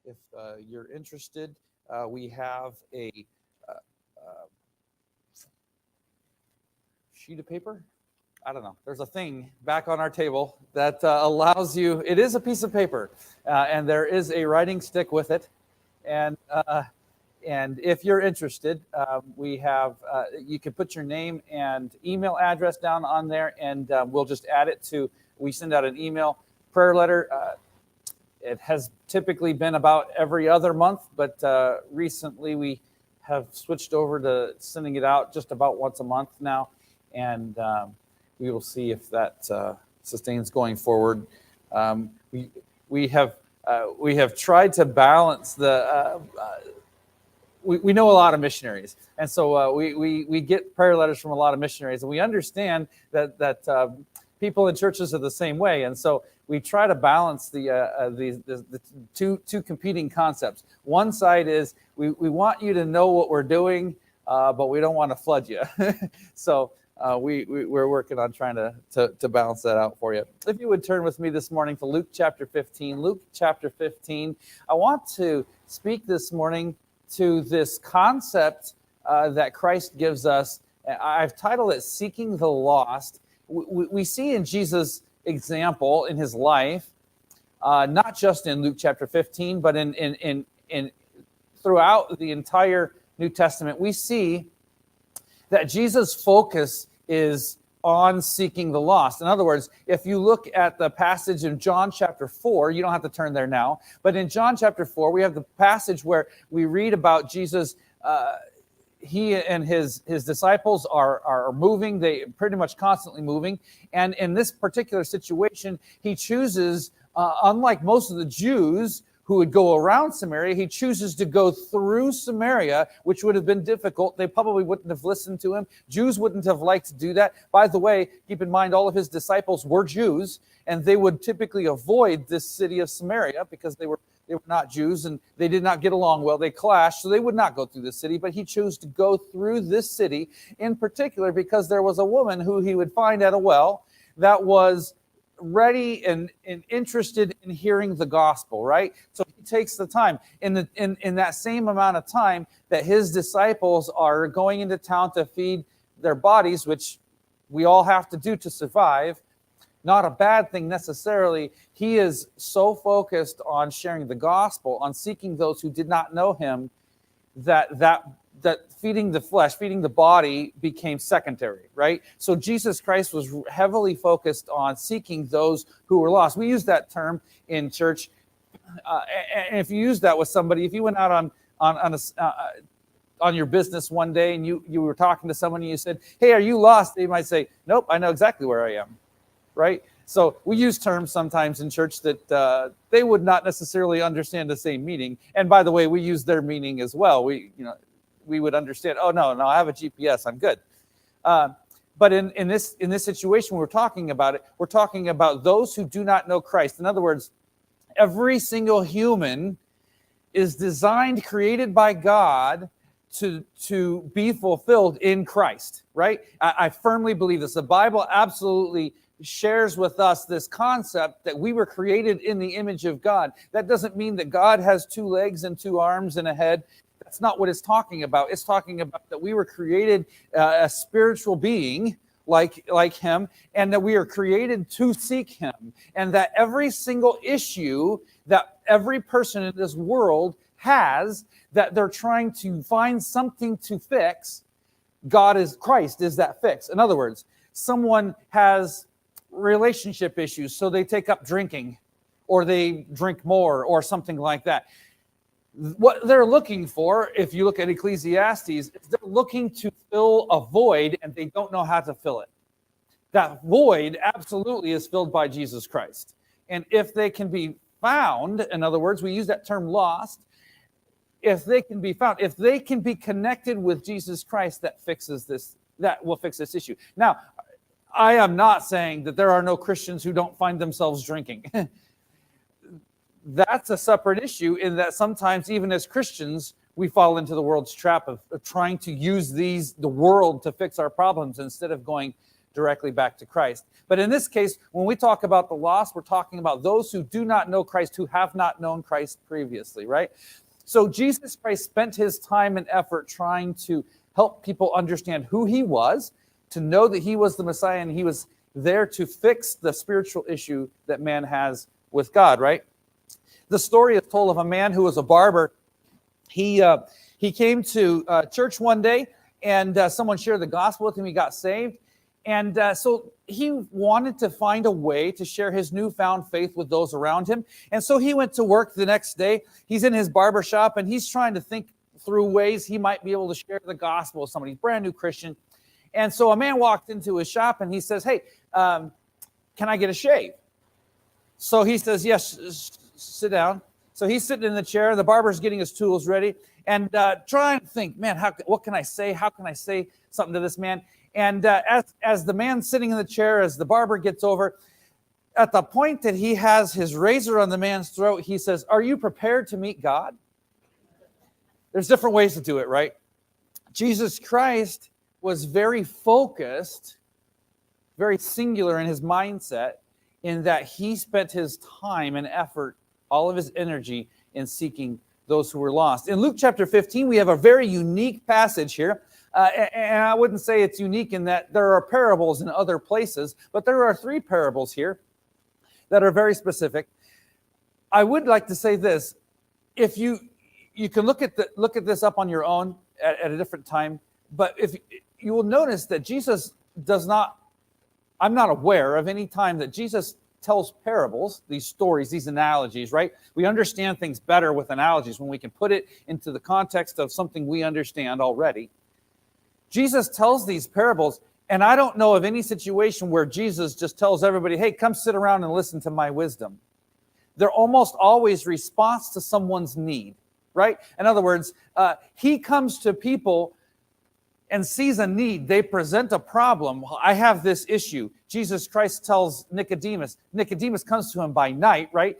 If you're interested, we have a sheet of paper. I don't know. There's a thing back on our table that allows you. It is a piece of paper, and there is a writing stick with it. And if you're interested, we have. You can put your name and email address down on there, and we'll just add it to. We send out an email prayer letter. It has typically been about every other month, but recently we have switched over to sending it out just about once a month now, and we will see if that sustains going forward. We have tried to balance the. We know a lot of missionaries, and so we get prayer letters from a lot of missionaries, and we understand that people in churches are the same way, and so we try to balance the two competing concepts. One side is we want you to know what we're doing, but we don't want to flood you. So we're working on trying to balance that out for you. If you would turn with me this morning to Luke chapter 15. Luke chapter 15. I want to speak this morning to this concept that Christ gives us. I've titled it Seeking the Lost. We see in Jesus' example in his life, not just in Luke chapter 15, but in throughout the entire New Testament, we see that Jesus' focus is on seeking the lost. In other words, if you look at the passage in John chapter 4, you don't have to turn there now, but in John chapter 4, we have the passage where we read about Jesus. He and his disciples are moving. They pretty much constantly moving. And in this particular situation, he chooses, unlike most of the Jews who would go around Samaria, he chooses to go through Samaria, which would have been difficult. They probably wouldn't have listened to him. Jews wouldn't have liked to do that. By the way, keep in mind, all of his disciples were Jews, and they would typically avoid this city of Samaria because they were not Jews, and they did not get along well. They clashed, so they would not go through the city. But he chose to go through this city in particular because there was a woman who he would find at a well that was ready and interested in hearing the gospel, right? So he takes the time. In that same amount of time that his disciples are going into town to feed their bodies, which we all have to do to survive, not a bad thing necessarily. He is so focused on sharing the gospel, on seeking those who did not know him, that feeding the flesh, feeding the body became secondary, right? So Jesus Christ was heavily focused on seeking those who were lost. We use that term in church. And if you use that with somebody, if you went out on your business one day and you were talking to someone and you said, "Hey, are you lost?" They might say, "Nope, I know exactly where I am." Right? So we use terms sometimes in church that they would not necessarily understand the same meaning. And by the way, we use their meaning as well. We would understand, oh, no, I have a GPS, I'm good. But in this situation, we're talking about those who do not know Christ. In other words, every single human is designed, created by God to be fulfilled in Christ, right? I firmly believe this. The Bible absolutely shares with us this concept that we were created in the image of God. That doesn't mean that God has two legs and two arms and a head. That's not what it's talking about. It's talking about that we were created a spiritual being like him, and that we are created to seek him, and that every single issue that every person in this world has that they're trying to find something to fix, Christ is that fix. In other words, someone has relationship issues, so they take up drinking, or they drink more, or something like that. What they're looking for, if you look at Ecclesiastes, is they're looking to fill a void, and they don't know how to fill it. That void absolutely is filled by Jesus Christ. And if they can be found, in other words, we use that term lost, if they can be found, if they can be connected with Jesus Christ, that will fix this issue. Now, I am not saying that there are no Christians who don't find themselves drinking. That's a separate issue, in that sometimes, even as Christians, we fall into the world's trap of trying to use the world to fix our problems instead of going directly back to Christ. But in this case, when we talk about the lost, we're talking about those who do not know Christ, who have not known Christ previously, right? So Jesus Christ spent his time and effort trying to help people understand who he was, to know that he was the Messiah, and he was there to fix the spiritual issue that man has with God, right? The story is told of a man who was a barber. He came to church one day, and someone shared the gospel with him. He got saved. And so he wanted to find a way to share his newfound faith with those around him. And so he went to work the next day. He's in his barber shop, and he's trying to think through ways he might be able to share the gospel with somebody. He's a brand new Christian. And so a man walked into his shop, and he says, hey, can I get a shave? So he says, yes, sit down. So he's sitting in the chair. The barber's getting his tools ready and trying to think, man, what can I say? How can I say something to this man? And as the man sitting in the chair, as the barber gets over, at the point that he has his razor on the man's throat, he says, are you prepared to meet God? There's different ways to do it, right? Jesus Christ was very focused, very singular in his mindset, in that he spent his time and effort, all of his energy, in seeking those who were lost. In Luke chapter 15, we have a very unique passage here. And I wouldn't say it's unique in that there are parables in other places, but there are 3 parables here that are very specific. I would like to say this: if you can look at this up on your own at a different time, but if you will notice that Jesus does not, I'm not aware of any time that Jesus tells parables, these stories, these analogies, right? We understand things better with analogies when we can put it into the context of something we understand already. Jesus tells these parables, and I don't know of any situation where Jesus just tells everybody, hey, come sit around and listen to my wisdom. They're almost always response to someone's need, right? In other words, he comes to people and sees a need. They present a problem. I have this issue. Jesus Christ tells Nicodemus. Nicodemus comes to him by night, right?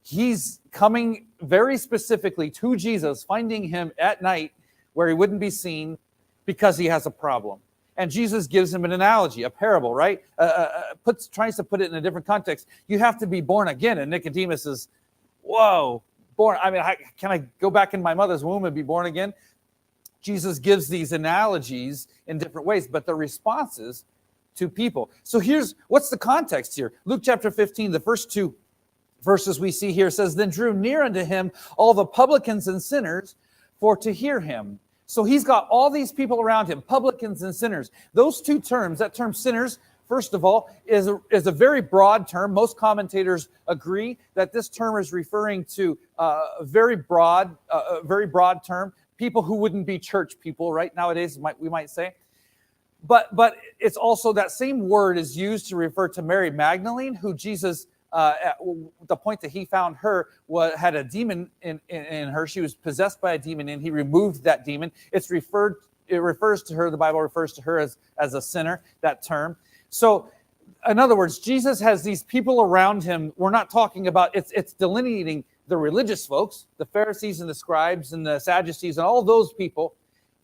He's coming very specifically to Jesus, finding him at night where he wouldn't be seen, because he has a problem. And Jesus gives him an analogy, a parable, right? Tries to put it in a different context. You have to be born again. And Nicodemus is, whoa, born. I mean, can I go back in my mother's womb and be born again? Jesus gives these analogies in different ways, but the responses to people. So what's the context here? Luke chapter 15, the first 2 verses we see here says, then drew near unto him all the publicans and sinners for to hear him. So he's got all these people around him, publicans and sinners. Those 2 terms, that term sinners, first of all, is a very broad term. Most commentators agree that this term is referring to a very broad term. People who wouldn't be church people, right? Nowadays, we might say. But it's also that same word is used to refer to Mary Magdalene, who Jesus, at the point that he found her, had a demon in her. She was possessed by a demon, and he removed that demon. It refers to her, the Bible refers to her as a sinner, that term. So, in other words, Jesus has these people around him. We're not talking about, it's delineating the religious folks, the Pharisees and the scribes and the Sadducees and all those people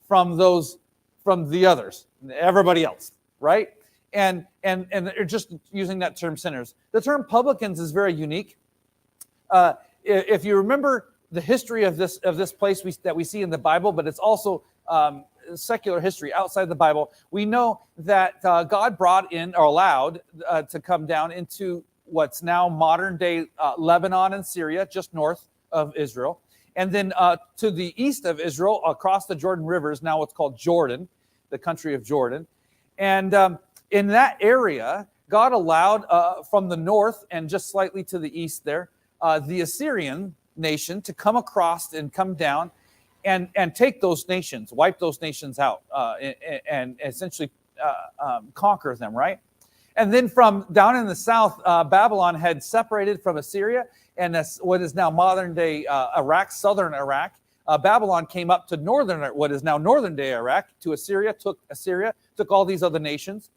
from the others, everybody else, right? And they're just using that term sinners. The term publicans is very unique. If you remember the history of this place that we see in the Bible, but it's also secular history outside the Bible, we know that God brought in, or allowed to come down into what's now modern day Lebanon and Syria, just north of Israel. And then to the east of Israel, across the Jordan River, is now what's called Jordan, the country of Jordan. And in that area, God allowed from the north and just slightly to the east there, the Assyrian nation to come across and come down and take those nations, wipe those nations out, and essentially conquer them, right? And then from down in the south, Babylon had separated from Assyria, and what is now modern day Iraq, southern Iraq. Babylon came up to what is now northern day Iraq, to Assyria, took all these other nations.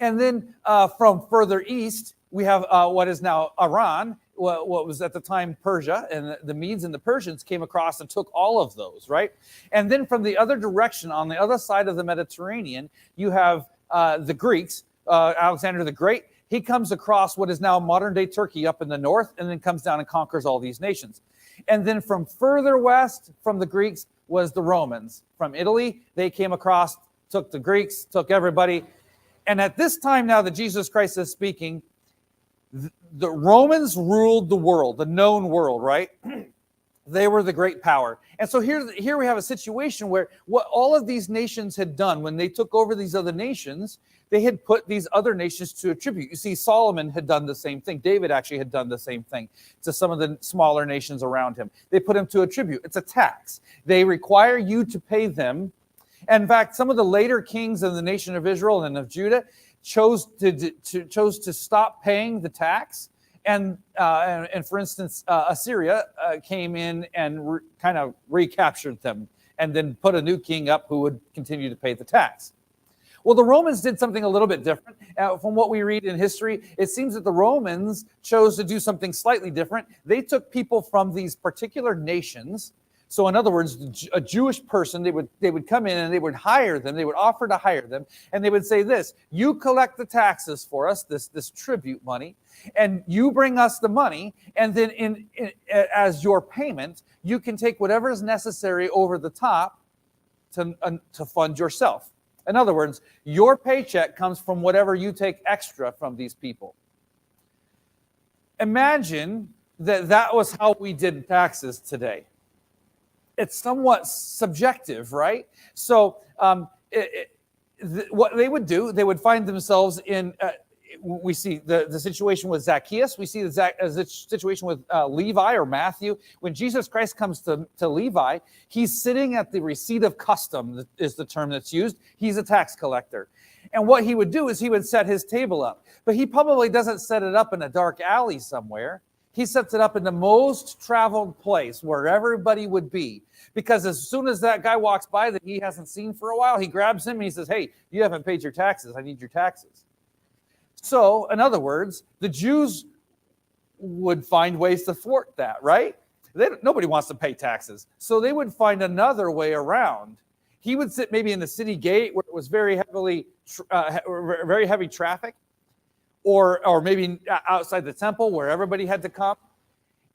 And then from further east, we have what is now Iran, what was at the time Persia, and the Medes and the Persians came across and took all of those, right? And then from the other direction, on the other side of the Mediterranean, you have the Greeks, Alexander the Great, he comes across what is now modern-day Turkey up in the north, and then comes down and conquers all these nations. And then from further west from the Greeks was the Romans. From Italy, they came across, took the Greeks, took everybody. And at this time now that Jesus Christ is speaking, the Romans ruled the world, the known world, right? They were the great power. And so here we have a situation where what all of these nations had done when they took over these other nations, they had put these other nations to a tribute. You see, Solomon had done the same thing. David actually had done the same thing to some of the smaller nations around him. They put him to a tribute. It's a tax. They require you to pay them. And in fact, some of the later kings of the nation of Israel and of Judah chose to stop paying the tax. And for instance, Assyria came in and kind of recaptured them and then put a new king up who would continue to pay the tax. Well, the Romans did something a little bit different. From what we read in history, it seems that the Romans chose to do something slightly different. They took people from these particular nations. So in other words, a Jewish person, they would come in and they would hire them. They would offer to hire them. And they would say this: you collect the taxes for us, this tribute money, and you bring us the money. And then as your payment, you can take whatever is necessary over the top to fund yourself. In other words, your paycheck comes from whatever you take extra from these people. Imagine that was how we did taxes today. It's somewhat subjective, right? So what they would do, they would find themselves in, we see the situation with Zacchaeus. We see the situation with Levi or Matthew. When Jesus Christ comes to Levi, he's sitting at the receipt of custom, is the term that's used. He's a tax collector. And what he would do is he would set his table up. But he probably doesn't set it up in a dark alley somewhere. He sets it up in the most traveled place where everybody would be. Because as soon as that guy walks by that he hasn't seen for a while, he grabs him and he says, hey, you haven't paid your taxes. I need your taxes. So, in other words, the Jews would find ways to thwart that, right? Nobody wants to pay taxes. So they would find another way around. He would sit maybe in the city gate where it was very heavy traffic, or maybe outside the temple where everybody had to come.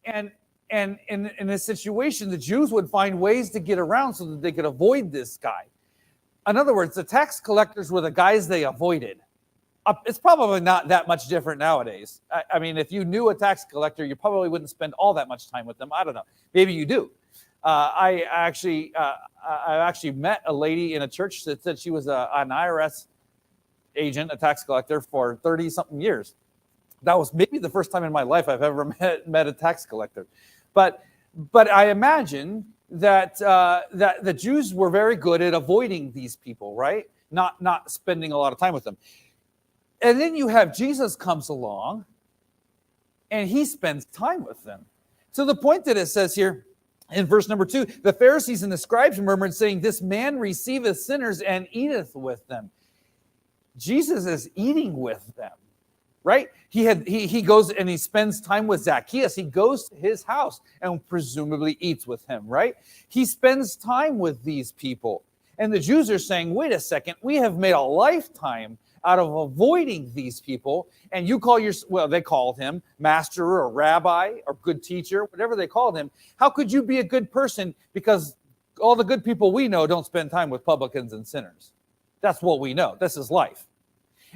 And in a situation, the Jews would find ways to get around so that they could avoid this guy. In other words, the tax collectors were the guys they avoided. It's probably not that much different nowadays. I mean, if you knew a tax collector, you probably wouldn't spend all that much time with them. I don't know. Maybe you do. I actually met a lady in a church that said she was an IRS agent, a tax collector, for 30-something years. That was maybe the first time in my life I've ever met a tax collector. But I imagine that the Jews were very good at avoiding these people, right? Not spending a lot of time with them. And then you have Jesus comes along, and he spends time with them. To the point that it says here in verse number 2, the Pharisees and the scribes murmured, saying, this man receiveth sinners and eateth with them. Jesus is eating with them, right? He goes and he spends time with Zacchaeus. He goes to his house and presumably eats with him, right? He spends time with these people. And the Jews are saying, wait a second, we have made a lifetime out of avoiding these people, and you call they called him master or rabbi or good teacher, whatever they called him. How could you be a good person? Because all the good people we know don't spend time with publicans and sinners. That's what we know. This is life.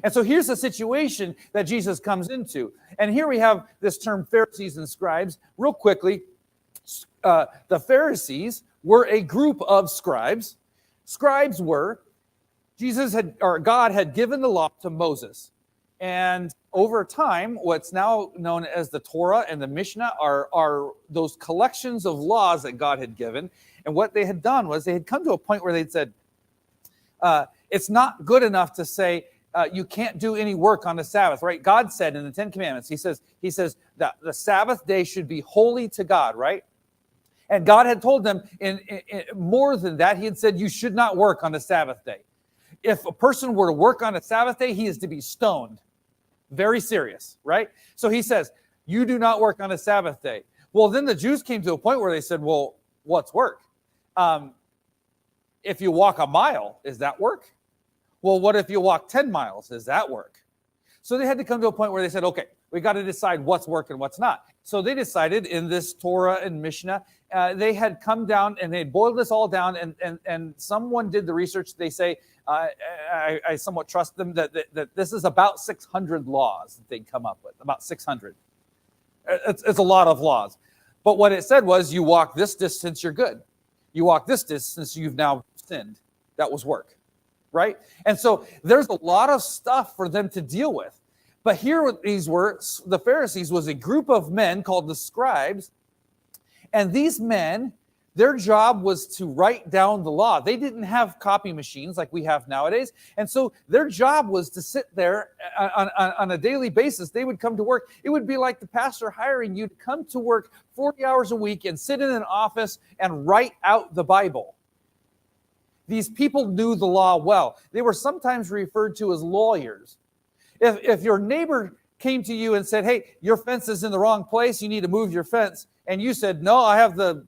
And so here's the situation that Jesus comes into. And here we have this term Pharisees and scribes. Real quickly, the Pharisees were a group of scribes. Scribes were, God had given the law to Moses. And over time, what's now known as the Torah and the Mishnah are those collections of laws that God had given. And what they had done was they had come to a point where they'd said, it's not good enough to say you can't do any work on the Sabbath, right? God said in the Ten Commandments, he says that the Sabbath day should be holy to God, right? And God had told them in more than that. He had said you should not work on the Sabbath day. If a person were to work on a Sabbath day, he is to be stoned. Very serious, right? So he says, you do not work on a Sabbath day. Well, then the Jews came to a point where they said, well, what's work? If you walk a mile, is that work? Well, what if you walk 10 miles? Does that work? So they had to come to a point where they said, okay, we got to decide what's work and what's not. So they decided in this Torah and Mishnah, they had come down and they boiled this all down, and someone did the research. They say, I somewhat trust them, that this is about 600 laws that they'd come up with, about 600. It's a lot of laws. But what it said was, you walk this distance, you're good. You walk this distance, you've now sinned. That was work, right? And so there's a lot of stuff for them to deal with. But here what these were, the Pharisees was a group of men called the scribes. And these men, their job was to write down the law. They didn't have copy machines like we have nowadays. And so their job was to sit there on a daily basis. They would come to work. It would be like the pastor hiring you to come to work 40 hours a week and sit in an office and write out the Bible. These people knew the law well. They were sometimes referred to as lawyers. If your neighbor came to you and said, hey, your fence is in the wrong place, you need to move your fence, and you said, no, I have the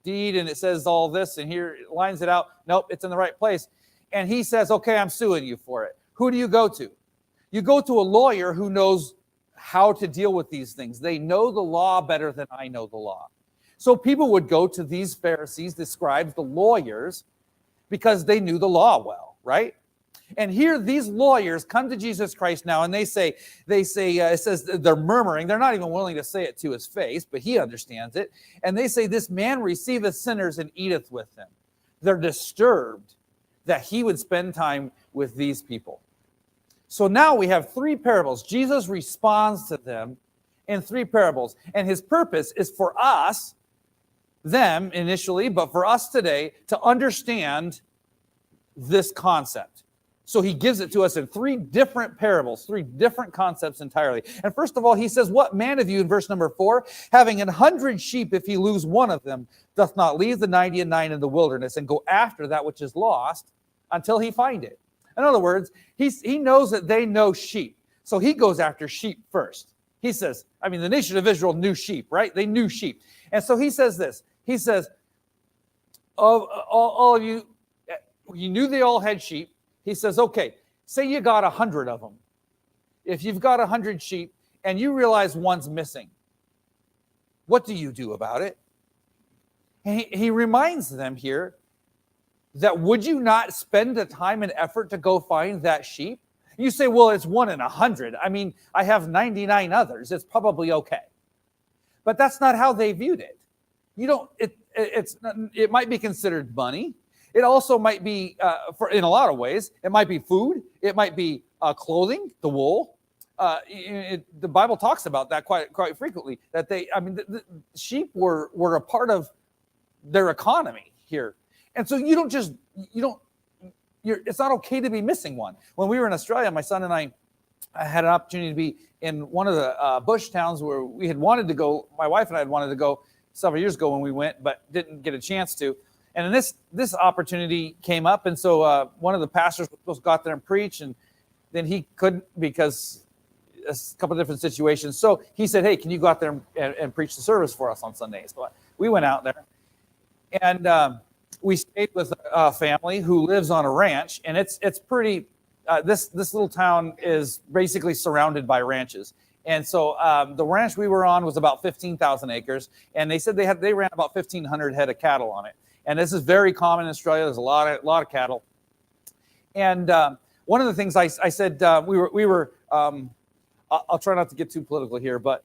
deed and it says all this, and here it lines it out, nope, it's in the right place, and he says, okay, I'm suing you for it. Who do you go to? You go to a lawyer who knows how to deal with these things. They know the law better than I know the law. So people would go to these Pharisees, the scribes, the lawyers, because they knew the law well, right? And here these lawyers come to Jesus Christ now, and they say, it says they're murmuring. They're not even willing to say it to his face, but he understands it. And they say, this man receiveth sinners and eateth with them. They're disturbed that he would spend time with these people. So now we have three parables. Jesus responds to them in three parables. And his purpose is for us, them initially, but for us today, to understand this concept. So he gives it to us in three different parables, three different concepts entirely. And first of all, he says, what man of you, in verse number 4, having 100 sheep, if he lose one of them, doth not leave the 99 in the wilderness and go after that which is lost until he find it? In other words, he knows that they know sheep. So he goes after sheep first. He says, the nation of Israel knew sheep, right? They knew sheep. And so he says this. He says, all of you, you knew they all had sheep. He says, okay, say you got 100 of them. If you've got 100 sheep and you realize one's missing, what do you do about it? And he reminds them here that would you not spend the time and effort to go find that sheep? You say, well, it's 1 in 100. I have 99 others. It's probably okay. But that's not how they viewed it. It might be considered money. It also might be, in a lot of ways, it might be food. It might be clothing, the wool. The Bible talks about that quite frequently. That the sheep were a part of their economy here, and so it's not okay to be missing one. When we were in Australia, my son and I had an opportunity to be in one of the bush towns where we had wanted to go. My wife and I had wanted to go several years ago when we went, but didn't get a chance to. And then this opportunity came up, and so one of the pastors was supposed to go out there and preach, and then he couldn't because a couple of different situations. So he said, hey, can you go out there and preach the service for us on Sundays? So we went out there, and we stayed with a family who lives on a ranch, and it's pretty, this little town is basically surrounded by ranches. And so the ranch we were on was about 15,000 acres, and they said they ran about 1,500 head of cattle on it. And this is very common in Australia. There's a lot of cattle. And one of the things I said, we were I'll try not to get too political here, but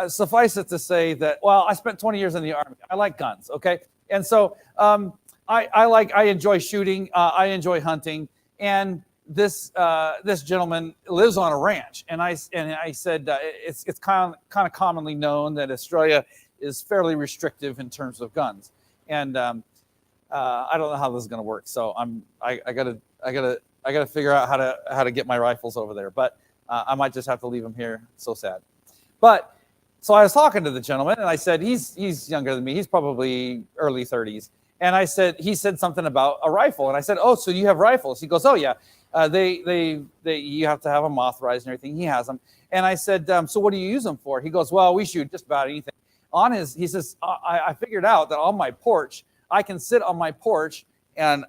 suffice it to say that, well, I spent 20 years in the Army. I like guns, okay? And so I enjoy shooting. I enjoy hunting. And this gentleman lives on a ranch. And I said, it's kind of commonly known that Australia is fairly restrictive in terms of guns. And I don't know how this is going to work, so I gotta figure out how to get my rifles over there. But I might just have to leave them here. So sad. But so I was talking to the gentleman, and I said he's younger than me. He's probably early 30s. And he said something about a rifle, and I said, oh, so you have rifles? He goes, oh yeah. They you have to have them authorized and everything. He has them. And I said, so what do you use them for? He goes, well, we shoot just about anything. He says, I figured out that on my porch, I can sit on my porch and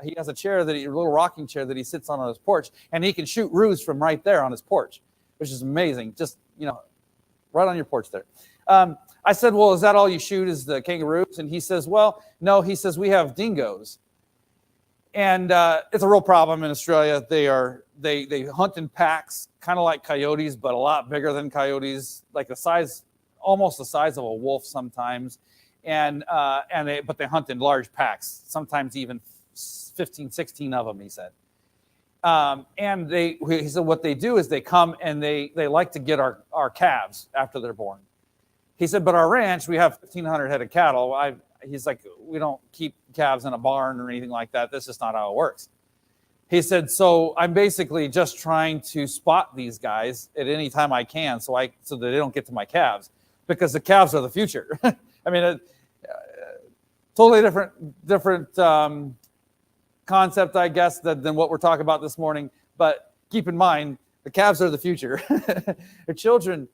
he has a little rocking chair that he sits on his porch, and he can shoot roos from right there on his porch, which is amazing. Just, right on your porch there. I said, well, is that all you shoot is the kangaroos? And he says, well, no, he says, we have dingoes. And it's a real problem in Australia. They hunt in packs, kind of like coyotes, but a lot bigger than coyotes, like almost the size of a wolf sometimes. But they hunt in large packs, sometimes even 15, 16 of them, he said. He said what they do is they come and they like to get our calves after they're born. He said, but our ranch, we have 1,500 head of cattle. He's like, we don't keep calves in a barn or anything like that. That's just not how it works. He said, so I'm basically just trying to spot these guys at any time I can so that they don't get to my calves, because the calves are the future. I mean, totally different concept, I guess, than what we're talking about this morning. But keep in mind, the calves are the future. The children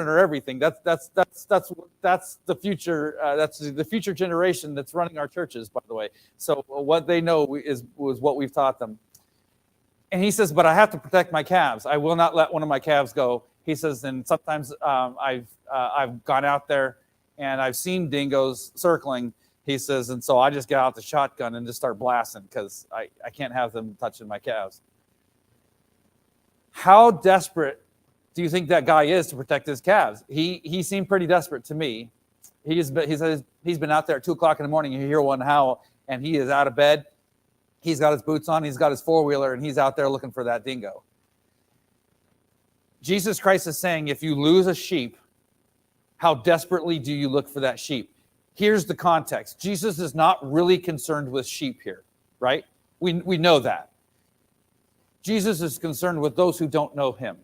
are everything. That's the future. That's the future generation that's running our churches, by the way. So what they know was what we've taught them. And he says, but I have to protect my calves. I will not let one of my calves go. He says, and sometimes I've gone out there and I've seen dingoes circling. He says, and so I just get out the shotgun and just start blasting because I can't have them touching my calves. How desperate do you think that guy is to protect his calves? He seemed pretty desperate to me. He says he's been out there at 2 o'clock in the morning. You hear one howl, and he is out of bed. He's got his boots on. He's got his four-wheeler, and he's out there looking for that dingo. Jesus Christ is saying, if you lose a sheep, how desperately do you look for that sheep? Here's the context. Jesus is not really concerned with sheep here, right? We know that. Jesus is concerned with those who don't know him.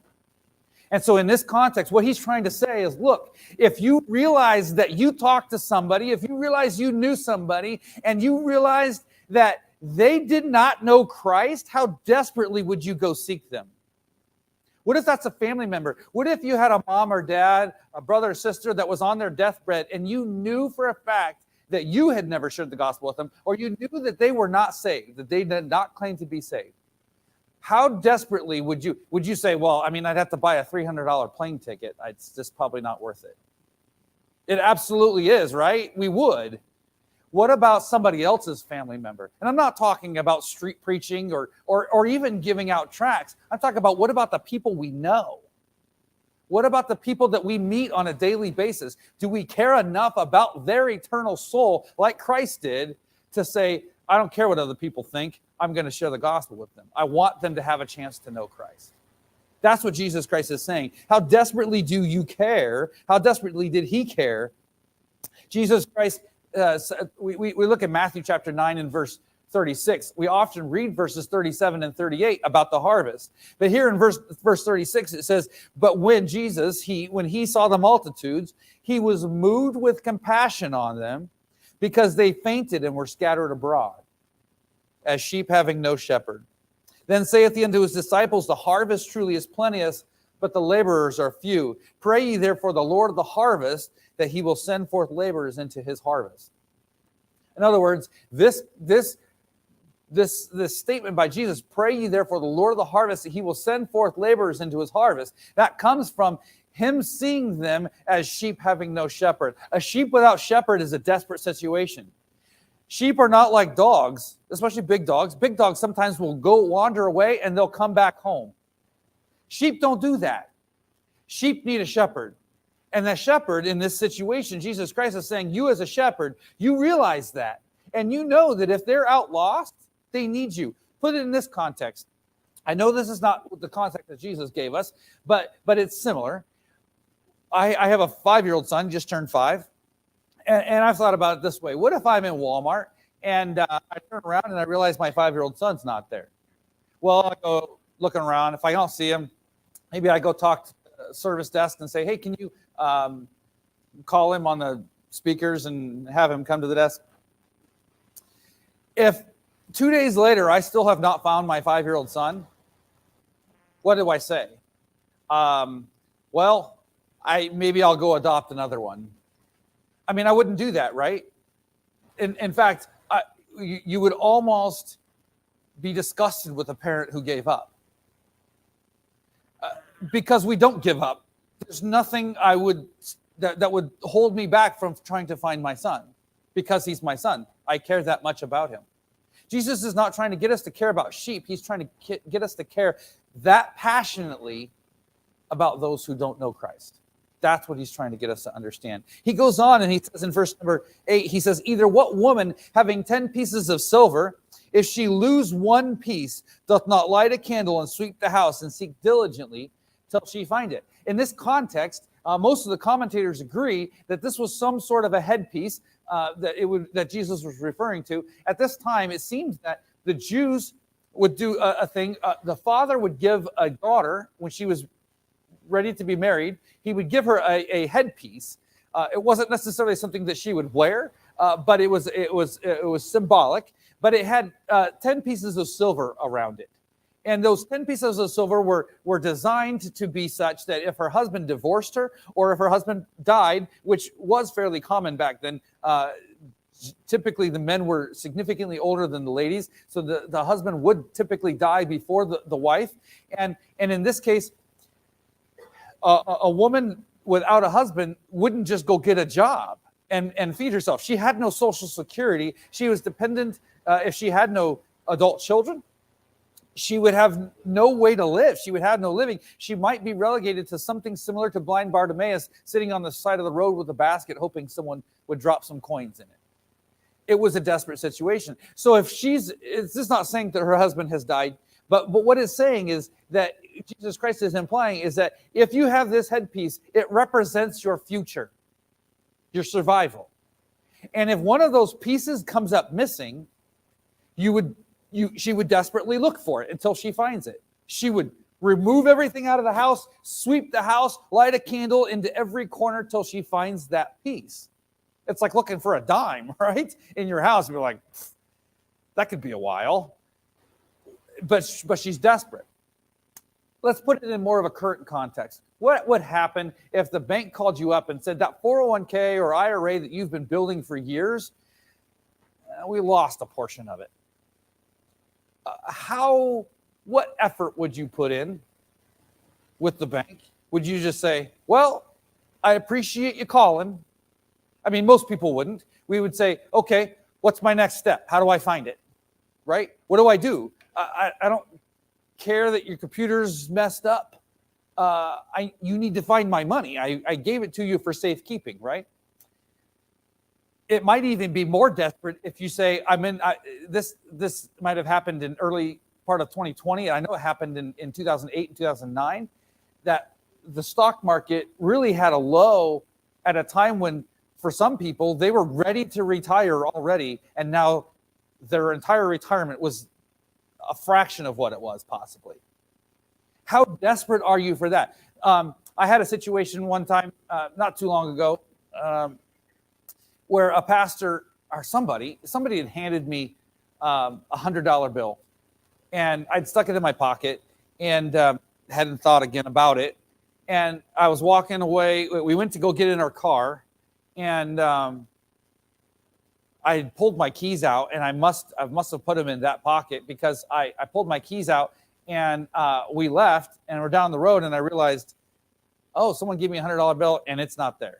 And so in this context, what he's trying to say is, look, if you realize that you talked to somebody, if you realize you knew somebody, and you realized that they did not know Christ, how desperately would you go seek them? What if that's a family member? What if you had a mom or dad, a brother or sister that was on their deathbed, and you knew for a fact that you had never shared the gospel with them, or you knew that they were not saved, that they did not claim to be saved? How desperately would you say, well, I mean, I'd have to buy a $300 plane ticket. It's just probably not worth it. It absolutely is, right? We would. What about somebody else's family member? And I'm not talking about street preaching or even giving out tracts. I'm talking about, what about the people we know? What about the people that we meet on a daily basis? Do we care enough about their eternal soul like Christ did to say, I don't care what other people think. I'm going to share the gospel with them. I want them to have a chance to know Christ. That's what Jesus Christ is saying. How desperately do you care? How desperately did he care? Jesus Christ, we look at Matthew chapter 9 and verse 36. We often read verses 37 and 38 about the harvest. But here in verse 36, it says, but when Jesus, when he saw the multitudes, he was moved with compassion on them, because they fainted and were scattered abroad, as sheep having no shepherd. Then saith he unto his disciples, the harvest truly is plenteous, but the laborers are few. Pray ye therefore the Lord of the harvest, that he will send forth laborers into his harvest. In other words, this statement by Jesus, pray ye therefore the Lord of the harvest, that he will send forth laborers into his harvest, that comes from him seeing them as sheep having no shepherd. A sheep without shepherd is a desperate situation. Sheep are not like dogs, especially big dogs. Big dogs sometimes will go wander away and they'll come back home. Sheep don't do that. Sheep need a shepherd. And the shepherd in this situation, Jesus Christ is saying, you as a shepherd, you realize that. And you know that if they're out lost, they need you. Put it in this context. I know this is not the context that Jesus gave us, but it's similar. I have a 5-year-old son, just turned 5. And I've thought about it this way. What if I'm in Walmart and I turn around and I realize my 5-year-old son's not there? Well, I go looking around. If I don't see him, maybe I go talk to the service desk and say, hey, can you call him on the speakers and have him come to the desk? If 2 days later I still have not found my 5-year-old son, what do I say? Well, maybe I'll go adopt another one. I mean, I wouldn't do that, right? In fact, you would almost be disgusted with a parent who gave up. Because we don't give up. There's nothing that would hold me back from trying to find my son, because he's my son. I care that much about him. Jesus is not trying to get us to care about sheep. He's trying to get us to care that passionately about those who don't know Christ. That's what he's trying to get us to understand. He goes on and he says in verse number 8, he says, either what woman having 10 pieces of silver, if she lose one piece, doth not light a candle and sweep the house and seek diligently till she find it. In this context, most of the commentators agree that this was some sort of a headpiece that Jesus was referring to. At this time, it seems that the Jews would do a thing. The father would give a daughter, when she was ready to be married, he would give her a headpiece. It wasn't necessarily something that she would wear, but it was symbolic. But it had 10 pieces of silver around it. And those 10 pieces of silver were designed to be such that if her husband divorced her, or if her husband died, which was fairly common back then, typically the men were significantly older than the ladies, so the husband would typically die before the wife. And in this case, a woman without a husband wouldn't just go get a job and feed herself. She had no social security. She was dependent. If she had no adult children, she would have no way to live. She would have no living. She might be relegated to something similar to blind Bartimaeus, sitting on the side of the road with a basket, hoping someone would drop some coins in it. It was a desperate situation. So if it's just not saying that her husband has died, but what it's saying is that Jesus Christ is implying is that if you have this headpiece, it represents your future, your survival. And if one of those pieces comes up missing, she would desperately look for it until she finds it. She would remove everything out of the house, sweep the house, light a candle into every corner till she finds that piece. It's like looking for a dime, right? In your house, you're like, that could be a while. But she's desperate. Let's put it in more of a current context. What would happen if the bank called you up and said that 401k or IRA that you've been building for years, we lost a portion of it? What effort would you put in with the bank? Would you just say, well, I appreciate you calling? I mean, most people wouldn't. We would say, okay, what's my next step? How do I find it? Right? What do I do? I don't care that your computer's messed up. You need to find my money. I gave it to you for safekeeping, right? It might even be more desperate if you say, this might have happened in early part of 2020. I know it happened in 2008 and 2009, that the stock market really had a low at a time when, for some people, they were ready to retire already, and now their entire retirement was a fraction of what it was possibly. How desperate are you for that? I had a situation one time, not too long ago, where a pastor or somebody had handed me a $100 bill, and I'd stuck it in my pocket and hadn't thought again about it. And I was walking away. We went to go get in our car, and I had pulled my keys out, and I must have put them in that pocket, because I pulled my keys out, and we left, and we're down the road, and I realized, oh, someone gave me a $100 bill, and it's not there.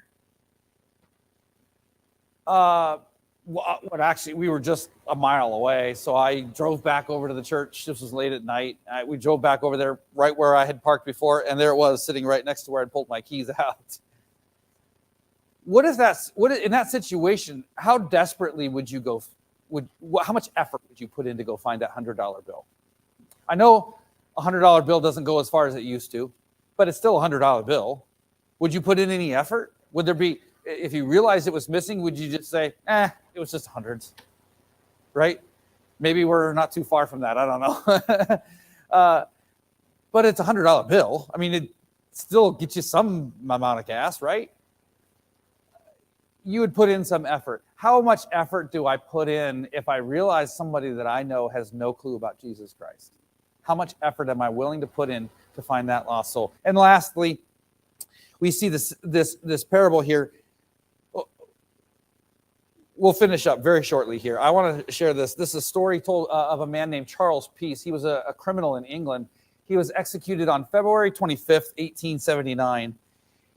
Actually, we were just a mile away, so I drove back over to the church. This was late at night. We drove back over there right where I had parked before, and there it was, sitting right next to where I'd pulled my keys out. In that situation, how desperately would you go? How much effort would you put in to go find that $100 bill? I know a $100 bill doesn't go as far as it used to, but it's still a $100 bill. Would you put in any effort? Would there be, if you realized it was missing, would you just say, it was just hundreds, right? Maybe we're not too far from that. I don't know. But it's a $100 bill. I mean, it still gets you some amount of gas, right? You would put in some effort. How much effort do I put in if I realize somebody that I know has no clue about Jesus Christ? How much effort am I willing to put in to find that lost soul? And lastly, we see this parable here. we'll finish up very shortly here. I want to share this. This is a story told of a man named Charles Peace. He was a criminal in England. He was executed on February 25th, 1879.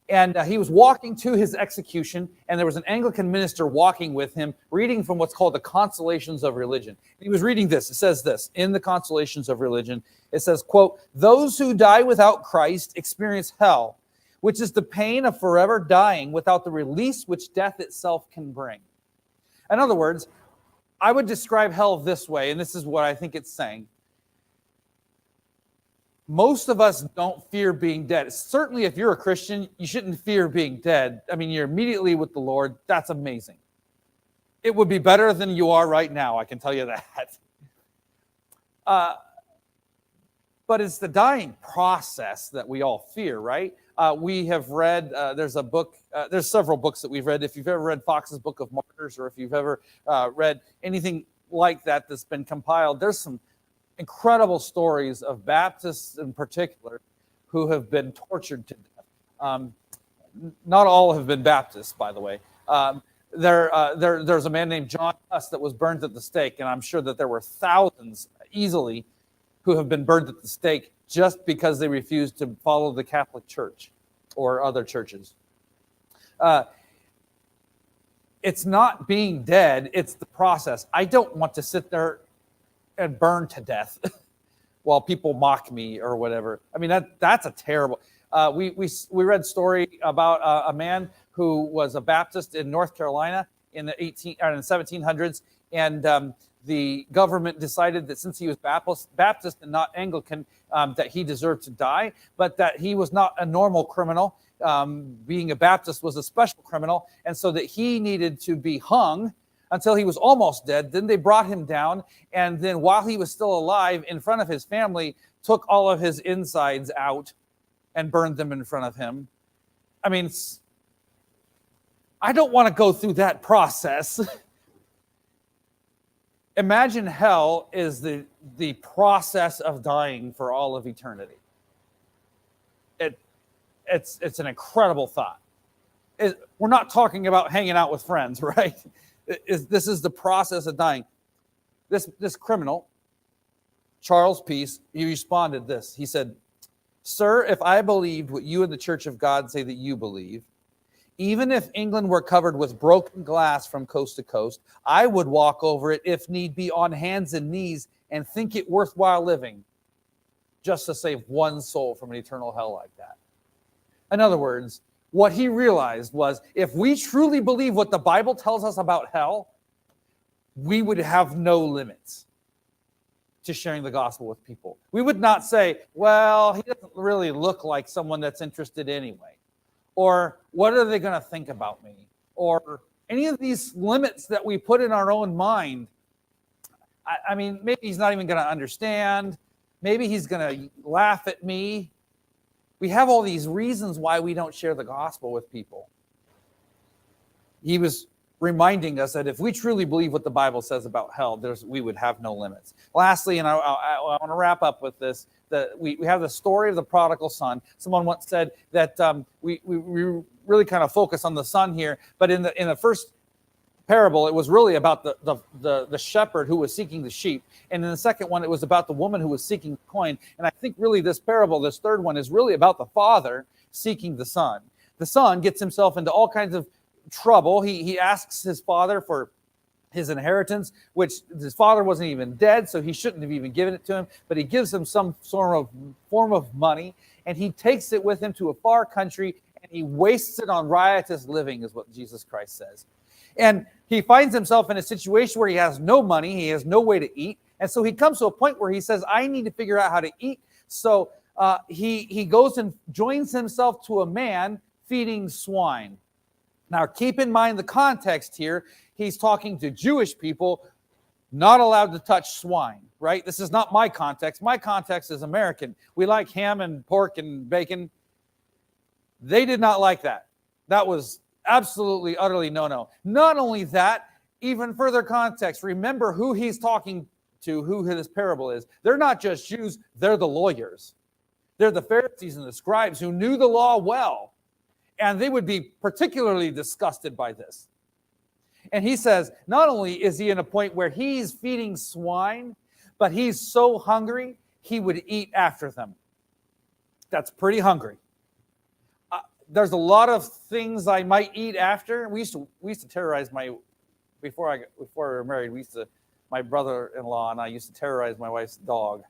And he was walking to his execution, and there was an Anglican minister walking with him, reading from what's called the Consolations of Religion. He was reading this. It says this, in the Consolations of Religion, it says, quote, "Those who die without Christ experience hell, which is the pain of forever dying without the release which death itself can bring." In other words, I would describe hell this way, and this is what I think it's saying. Most of us don't fear being dead. Certainly, if you're a Christian, you shouldn't fear being dead. I mean, you're immediately with the Lord. That's amazing. It would be better than you are right now, I can tell you that. But it's the dying process that we all fear, right? We have read, there's a book, there's several books that we've read. If you've ever read Fox's Book of Martyrs, or if you've ever read anything like that that's been compiled, there's some incredible stories of Baptists in particular who have been tortured to death. Not all have been Baptists, by the way. There's a man named John Huss that was burned at the stake, and I'm sure that there were thousands easily who have been burned at the stake just because they refused to follow the Catholic Church or other churches. It's not being dead, it's the process. I don't want to sit there and burn to death while people mock me or whatever. I mean, that's a terrible... We read a story about a man who was a Baptist in North Carolina in the 1700s, and the government decided that since he was Baptist and not Anglican, that he deserved to die, but that he was not a normal criminal. Being a Baptist was a special criminal, and so that he needed to be hung until he was almost dead. Then they brought him down, and then while he was still alive, in front of his family, took all of his insides out and burned them in front of him. I mean, I don't want to go through that process. Imagine hell is the process of dying for all of eternity. It's an incredible thought. We're not talking about hanging out with friends, right? This is the process of dying. This criminal, Charles Peace, he responded this. He said, "Sir, if I believed what you and the Church of God say that you believe, even if England were covered with broken glass from coast to coast, I would walk over it if need be on hands and knees and think it worthwhile living just to save one soul from an eternal hell like that." In other words, what he realized was, if we truly believe what the Bible tells us about hell, we would have no limits to sharing the gospel with people. We would not say, well, he doesn't really look like someone that's interested anyway. Or what are they going to think about me? Or any of these limits that we put in our own mind. I mean, maybe he's not even going to understand. Maybe he's going to laugh at me. We have all these reasons why we don't share the gospel with people. He was reminding us that if we truly believe what the Bible says about hell, we would have no limits. Lastly, and I want to wrap up with this, that we have the story of the prodigal son. Someone once said that we really kind of focus on the son here, but in the first parable, it was really about the shepherd who was seeking the sheep. And in the second one, it was about the woman who was seeking the coin. And I think really this parable, this third one, is really about the father seeking the son. The son gets himself into all kinds of trouble. He asks his father for his inheritance, which his father wasn't even dead, so he shouldn't have even given it to him, but he gives him some sort of form of money, and he takes it with him to a far country, and he wastes it on riotous living, is what Jesus Christ says. And he finds himself in a situation where he has no money, he has no way to eat, and so he comes to a point where he says, I need to figure out how to eat. So he goes and joins himself to a man feeding swine. Now, keep in mind the context here. He's talking to Jewish people, not allowed to touch swine, right? This is not my context. My context is American. We like ham and pork and bacon. They did not like that. That was absolutely, utterly no-no. Not only that, even further context. Remember who he's talking to, who his parable is. They're not just Jews, they're the lawyers. They're the Pharisees and the scribes who knew the law well. And they would be particularly disgusted by this. And he says, not only is he in a point where he's feeding swine, but he's so hungry, he would eat after them. That's pretty hungry. There's a lot of things I might eat after. We used to terrorize before we were married, my brother-in-law and I used to terrorize my wife's dog.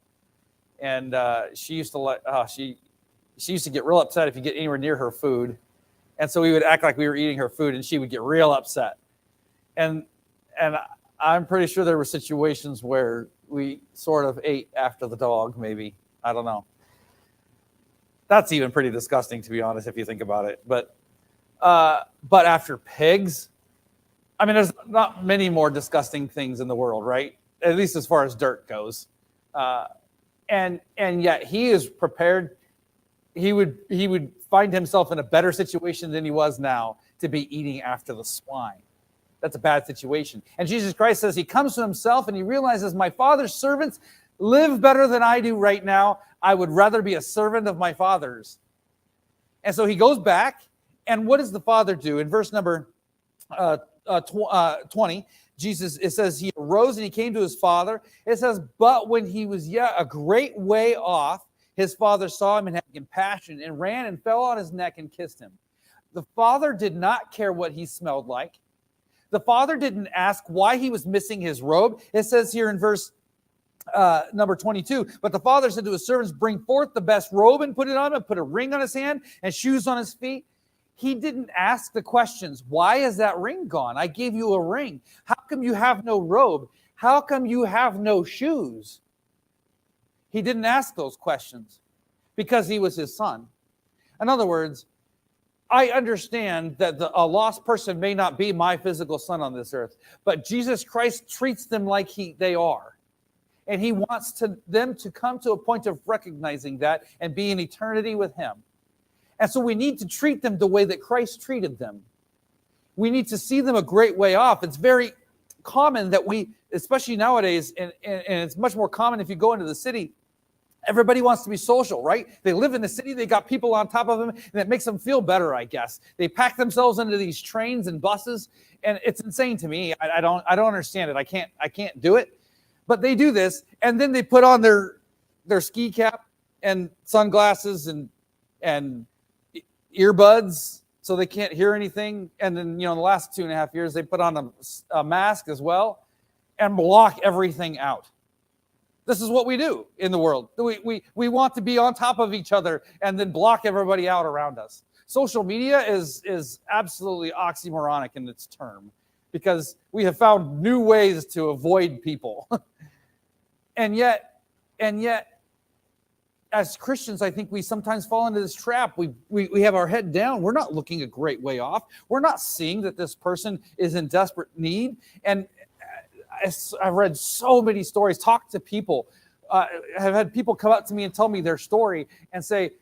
And she used to get real upset if you get anywhere near her food. And so we would act like we were eating her food, and she would get real upset. And I'm pretty sure there were situations where we sort of ate after the dog, maybe. I don't know. That's even pretty disgusting, to be honest, if you think about it. But after pigs, I mean, there's not many more disgusting things in the world, right? At least as far as dirt goes. And yet he is prepared. He would find himself in a better situation than he was now to be eating after the swine. That's a bad situation. And Jesus Christ says he comes to himself and he realizes my Father's servants live better than I do right now. I would rather be a servant of my Father's. And so he goes back, and what does the Father do? In verse number 20, it says he arose and he came to his father. It says, but when he was yet a great way off, his father saw him and had compassion and ran and fell on his neck and kissed him. The father did not care what he smelled like. The father didn't ask why he was missing his robe. It says here in verse number 22, but the father said to his servants, bring forth the best robe and put it on him, put a ring on his hand and shoes on his feet. He didn't ask the questions. Why is that ring gone? I gave you a ring. How come you have no robe? How come you have no shoes? He didn't ask those questions because he was his son. In other words, I understand that a lost person may not be my physical son on this earth, but Jesus Christ treats them like they are. And he wants them to come to a point of recognizing that and be in eternity with him. And so we need to treat them the way that Christ treated them. We need to see them a great way off. It's very common that we, especially nowadays, and it's much more common if you go into the city, everybody wants to be social, right? They live in the city, they got people on top of them, and it makes them feel better, I guess. They pack themselves into these trains and buses, and it's insane to me. I don't understand it. I can't do it. But they do this, and then they put on their ski cap and sunglasses and earbuds so they can't hear anything. And then, in the last 2.5 years, they put on a mask as well and block everything out. This is what we do in the world. We want to be on top of each other and then block everybody out around us. Social media is absolutely oxymoronic in its term because we have found new ways to avoid people. And yet, as Christians, I think we sometimes fall into this trap. We have our head down. We're not looking a great way off. We're not seeing that this person is in desperate need. And I've read so many stories, talked to people, have had people come up to me and tell me their story and say,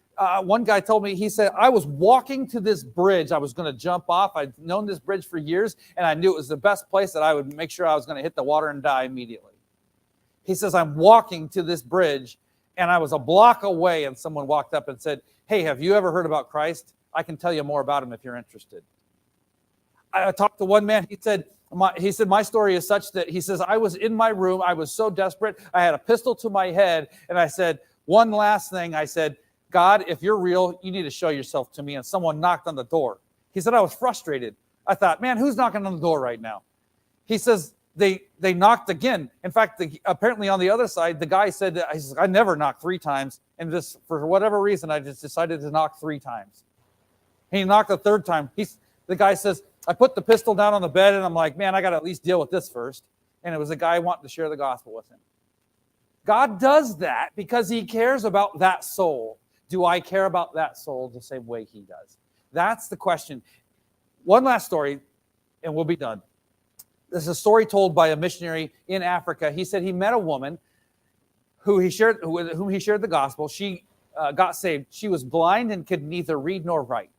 one guy told me, he said, I was walking to this bridge. I was going to jump off. I'd known this bridge for years, and I knew it was the best place that I would make sure I was going to hit the water and die immediately. He says, I'm walking to this bridge, and I was a block away, and someone walked up and said, hey, have you ever heard about Christ? I can tell you more about him if you're interested. I talked to one man. He said, my story is such that, he says, I was in my room. I was so desperate. I had a pistol to my head, and I said, one last thing. I said, God, if you're real, you need to show yourself to me. And someone knocked on the door. He said, I was frustrated. I thought, man, who's knocking on the door right now? He says, they knocked again. In fact, apparently on the other side, the guy said, I never knocked 3 times. And just for whatever reason, I just decided to knock 3 times. He knocked the 3rd time. The guy says, I put the pistol down on the bed, and I'm like, man, I got to at least deal with this first. And it was a guy wanting to share the gospel with him. God does that because he cares about that soul. Do I care about that soul the same way he does? That's the question. One last story, and we'll be done. This is a story told by a missionary in Africa. He said he met a woman whom he shared the gospel. She got saved. She was blind and could neither read nor write.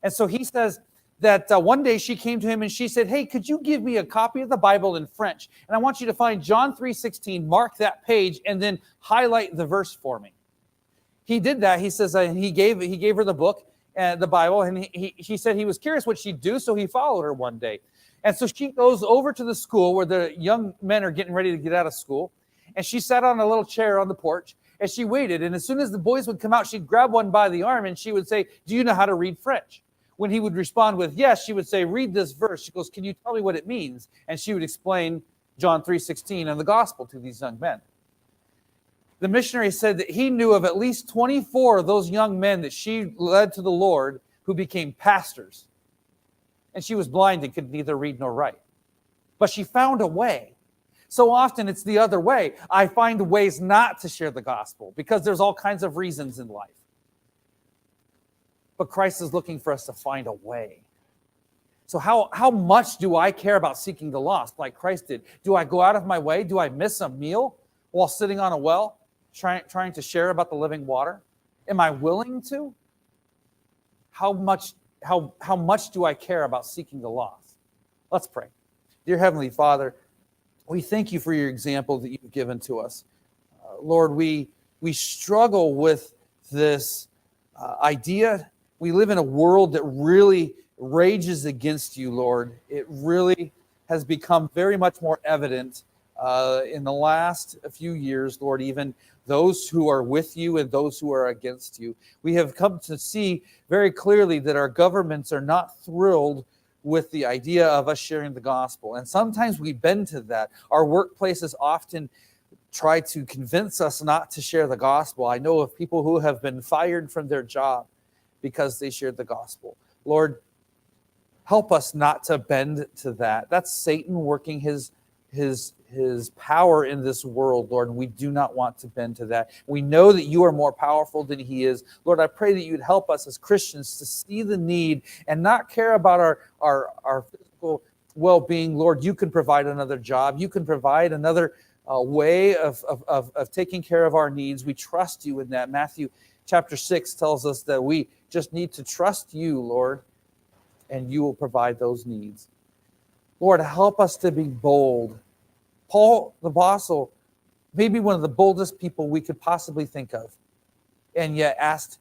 And so he says that one day she came to him and she said, hey, could you give me a copy of the Bible in French? And I want you to find John 3:16, mark that page, and then highlight the verse for me. He did that. He says he gave her the book and the Bible, and he said he was curious what she'd do, so he followed her one day. And so she goes over to the school where the young men are getting ready to get out of school. And she sat on a little chair on the porch and she waited. And as soon as the boys would come out, she'd grab one by the arm and she would say, "Do you know how to read French?" When he would respond with yes, she would say, "Read this verse." She goes, "Can you tell me what it means?" And she would explain John 3:16 and the gospel to these young men. The missionary said that he knew of at least 24 of those young men that she led to the Lord who became pastors. And she was blind and could neither read nor write. But she found a way. So often it's the other way. I find ways not to share the gospel because there's all kinds of reasons in life. But Christ is looking for us to find a way. So how much do I care about seeking the lost like Christ did? Do I go out of my way? Do I miss a meal while sitting on a well trying to share about the living water? Am I willing to? How much do I care about seeking the lost? Let's pray. Dear Heavenly Father, we thank you for your example that you've given to us. Lord, we struggle with this idea. We live in a world that really rages against you, Lord. It really has become very much more evident in the last few years, Lord, even those who are with you and those who are against you. We have come to see very clearly that our governments are not thrilled with the idea of us sharing the gospel. And sometimes we bend to that. Our workplaces often try to convince us not to share the gospel. I know of people who have been fired from their job because they shared the gospel. Lord, help us not to bend to that. That's Satan working his power in this world, Lord, and we do not want to bend to that. We know that you are more powerful than he is. Lord, I pray that you'd help us as Christians to see the need and not care about our physical well-being. Lord, you can provide another job. You can provide another way of taking care of our needs. We trust you in that. Matthew chapter 6 tells us that we just need to trust you, Lord, and you will provide those needs. Lord, help us to be bold. Paul the Apostle, maybe one of the boldest people we could possibly think of, and yet asked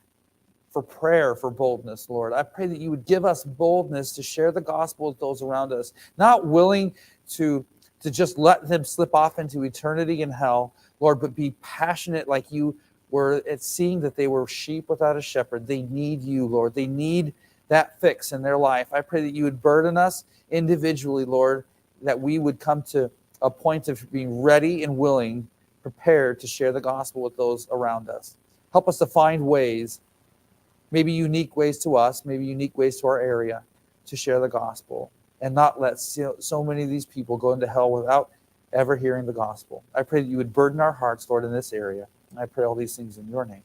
for prayer for boldness, Lord. I pray that you would give us boldness to share the gospel with those around us, not willing to just let them slip off into eternity in hell, Lord, but be passionate like you were at seeing that they were sheep without a shepherd. They need you, Lord. They need that fix in their life. I pray that you would burden us individually, Lord, that we would come to a point of being ready and willing, prepared to share the gospel with those around us. Help us to find ways, maybe unique ways to us, maybe unique ways to our area, to share the gospel and not let so many of these people go into hell without ever hearing the gospel. I pray that you would burden our hearts, Lord, in this area. And I pray all these things in your name.